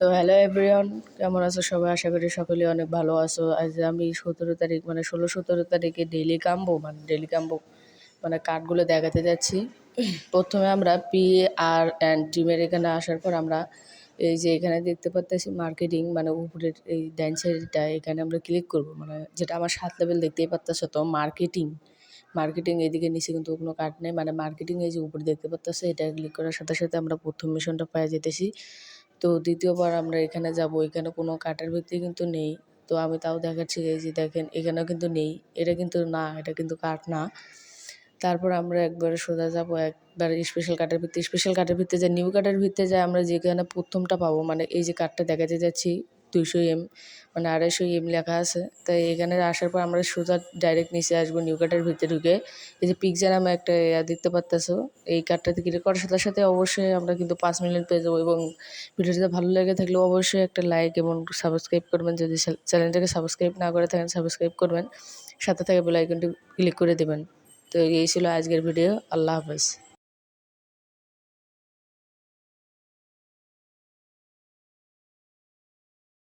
তো hello everyone, কেমন আছো সবাই? আশা করি সকলে অনেক ভালো আছো। আজ আমি 17 তারিখ 16-17 তারিখে ডেলি কাম্বো কার্ডগুলো দেখাতে যাচ্ছি। প্রথমে আমরা PR&D টিমের এখানে আসার পর আমরা এই যে এখানে দেখতে পাচ্ছি মার্কেটিং উপরের এই ডান সাইডটা, এখানে আমরা ক্লিক করব। যেটা আমার 7 লেভেল দেখতেই পাচ্ছ। তো মার্কেটিং এদিকে নিচে কিন্তু কোনো কার্ড নেই, মার্কেটিং এই যে উপরে দেখতে পাচ্ছ, এটা ক্লিক করার সাথে সাথে আমরা প্রথম মিশনটা পেয়ে যেতেছি। তো দ্বিতীয়বার আমরা এখানে যাব, এখানে কোনো কার্ডের ভিত্তি কিন্তু নেই। তো আমি তাও দেখাচ্ছি, এই যে দেখেন এখানেও কিন্তু নেই, এটা কিন্তু কার্ড না। তারপর আমরা একবারে সোজা যাব, একবার স্পেশাল কার্ডের ভিত্তিতে যে নিউ কার্ডের ভিত্তিতে যায়, আমরা যেখানে প্রথমটা পাবো, এই যে কার্ডটা দেখাতে যাচ্ছি 200M 250M লেখা আছে। তাই এখানে আসার পর আমরা সোজা ডাইরেক্ট নিচে আসবো নিউ কার্ডের ভিতরে ঢুকে। এই যে পিকচার নামে একটা দেখতে পাচ্তেছো, এই কার্ডটাতে ক্লিক করার সাথে সাথে অবশ্যই আমরা কিন্তু 5 মিলিয়ন পেয়ে যাবো। এবং ভিডিওটা ভালো লেগে থাকলে অবশ্যই একটা লাইক এবং সাবস্ক্রাইব করবেন। যদি চ্যানেলটাকে সাবস্ক্রাইব না করে থাকেন, সাবস্ক্রাইব করবেন, সাথে থেকে বেল আইকনটি ক্লিক করে দেবেন। তো এই ছিল আজকের ভিডিও। আল্লাহ হাফেজ।